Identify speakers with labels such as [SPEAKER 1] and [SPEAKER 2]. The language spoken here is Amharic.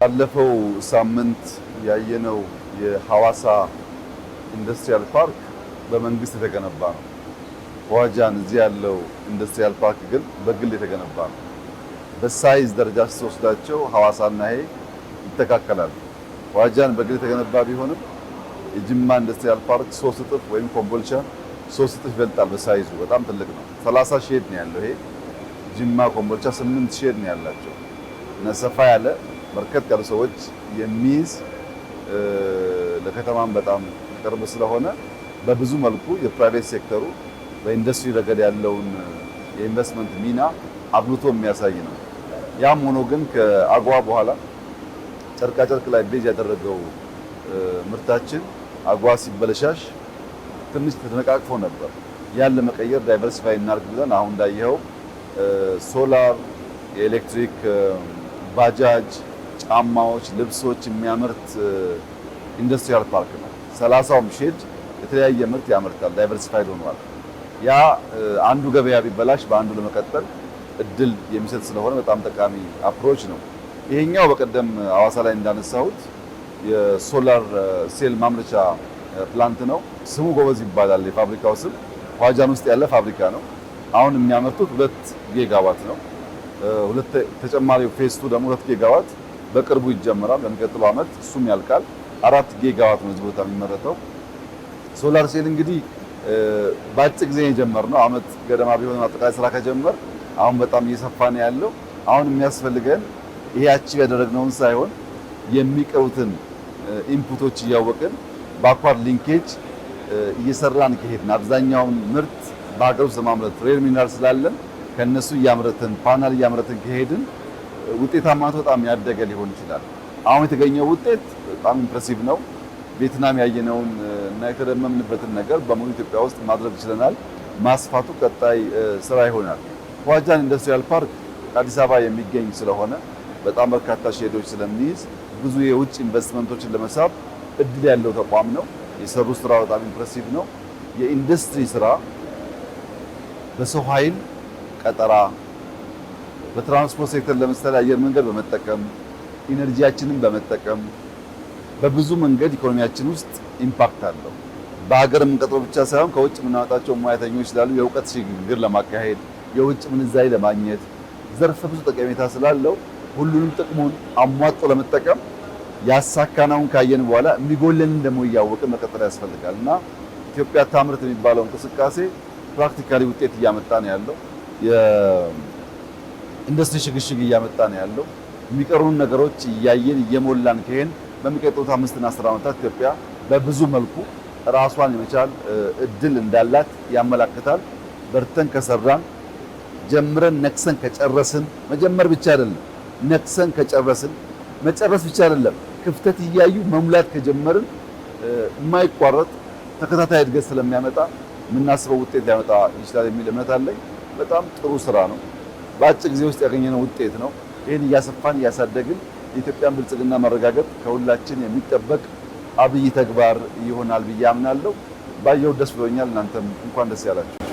[SPEAKER 1] ባለፈው ሳምንት ያየነው የሐዋሳ ኢንዱስትሪያል ፓርክ በመንግስት የተገነባ ነው። ዋጃን እዚህ ያለው ኢንዱስትሪያል ፓርክ ግን በግል የተገነባ ነው። በሳይዝ ደረጃ ስትወስዳቸው ሐዋሳና ይሄ ይተካከላሉ። ዋጃን በግል የተገነባ ቢሆንም የጅማ ኢንዱስትሪያል ፓርክ 3 እጥፍ ወይም ኮምቦልቻ 3 እጥፍ ይበልጣል በሳይዙ። በጣም ትልቅ ነው። 30 ሼድ ነው ያለው። ይሄ ጅማ ኮምቦልቻ 8 ሼድ ነው ያላቸው እና ሰፋ ያለ በርከት ያሉ ሰዎች የሚይዝ ለከተማም በጣም ቅርብ ስለሆነ በብዙ መልኩ የፕራይቬት ሴክተሩ በኢንዱስትሪ ረገድ ያለውን የኢንቨስትመንት ሚና አብልቶ የሚያሳይ ነው። ያም ሆኖ ግን ከአጓ በኋላ ጨርቃጨርቅ ላይ ቤዝ ያደረገው ምርታችን አጓ ሲበለሻሽ ትንሽ ተነቃቅፎ ነበር። ያን ለመቀየር ዳይቨርሲፋይ እናድርግ ብለን አሁን እንዳየኸው ሶላር፣ የኤሌክትሪክ ባጃጅ፣ ጫማዎች፣ ልብሶች የሚያመርት ኢንዱስትሪያል ፓርክ ነው። 30ም ሼድ የተለያየ ምርት ያመርታል። ዳይቨርሲፋይድ ሆኗል። ያ አንዱ ገበያ ቢበላሽ በአንዱ ለመቀጠል እድል የሚሰጥ ስለሆነ በጣም ጠቃሚ አፕሮች ነው። ይሄኛው በቀደም ሐዋሳ ላይ እንዳነሳሁት የሶላር ሴል ማምረቻ ፕላንት ነው። ስሙ ጎበዝ ይባላል። የፋብሪካው ስም ዋጃን ውስጥ ያለ ፋብሪካ ነው። አሁን የሚያመርቱት 2 ጊጋዋት ነው። ሁለት ተጨማሪው ፌስ 2 ደግሞ 2 ጊጋዋት በቅርቡ ይጀምራል። በሚቀጥለው ዓመት እሱም ያልቃል። 4 ጊጋዋት ነው እዚህ ቦታ የሚመረተው። ሶላር ሴል እንግዲህ በአጭር ጊዜ የጀመርነው ዓመት ገደማ ቢሆን አጠቃላይ ስራ ከጀመር አሁን በጣም እየሰፋ ነው ያለው። አሁን የሚያስፈልገን ይሄ አቺቭ ያደረግነውን ሳይሆን የሚቀሩትን ኢንፑቶች እያወቅን ባክዋርድ ሊንኬጅ እየሰራን ከሄድን አብዛኛውን ምርት በሀገር ውስጥ ለማምረት ሬር ሚነራል ስላለን ከነሱ እያመረትን ፓናል እያመረትን ከሄድን ውጤታማነቱ በጣም ያደገ ሊሆን ይችላል። አሁን የተገኘው ውጤት በጣም ኢምፕሬሲቭ ነው። ቪየትናም ያየነውን እና የተደመምንበትን ነገር በሙሉ ኢትዮጵያ ውስጥ ማድረግ ይችላል። ማስፋቱ ቀጣይ ስራ ይሆናል። ዋጃን ኢንዱስትሪያል ፓርክ አዲስ አበባ የሚገኝ ስለሆነ በጣም በርካታ ሼዶች ስለሚይዝ ብዙ የውጭ ኢንቨስትመንቶችን ለመሳብ እድል ያለው ተቋም ነው። የሰሩ ስራ በጣም ኢምፕሬሲቭ ነው። የኢንዱስትሪ ስራ በሰው ኃይል ቀጠራ፣ በትራንስፖርት ሴክተር ለምሳሌ አየር መንገድ በመጠቀም ኢነርጂያችንን በመጠቀም በብዙ መንገድ ኢኮኖሚያችን ውስጥ ኢምፓክት አለው። በሀገር የምንቀጥረው ብቻ ሳይሆን ከውጭ የምናመጣቸው ሙያተኞች ስላሉ የእውቀት ሽግግር ለማካሄድ የውጭ ምንዛሪ ለማግኘት ዘርፈ ብዙ ጠቀሜታ ስላለው ሁሉንም ጥቅሙን አሟጦ ለመጠቀም ያሳካናውን ካየን በኋላ የሚጎለንን ደግሞ እያወቅን መቀጠል ያስፈልጋል እና ኢትዮጵያ ታምርት የሚባለው እንቅስቃሴ ፕራክቲካሊ ውጤት እያመጣ ነው ያለው። የኢንዱስትሪ ሽግሽግ እያመጣ ነው ያለው። የሚቀሩን ነገሮች እያየን እየሞላን ከሄን በሚቀጥሉት 5 እና 10 ዓመታት ኢትዮጵያ በብዙ መልኩ ራሷን የመቻል እድል እንዳላት ያመላክታል። በርተን ከሰራን ጀምረን ነክሰን ከጨረስን መጀመር ብቻ አይደለም፣ ነክሰን ከጨረስን መጨረስ ብቻ አይደለም፣ ክፍተት እያዩ መሙላት ከጀመርን የማይቋረጥ ተከታታይ እድገት ስለሚያመጣ የምናስበው ውጤት ሊያመጣ ይችላል የሚል እምነት አለኝ። በጣም ጥሩ ስራ ነው። በአጭር ጊዜ ውስጥ ያገኘነው ውጤት ነው። ይህን እያሰፋን እያሳደግን የኢትዮጵያን ብልጽግና ማረጋገጥ ከሁላችን የሚጠበቅ አብይ ተግባር ይሆናል ብዬ አምናለሁ። ባየው ደስ ብሎኛል። እናንተም እንኳን ደስ ያላችሁ።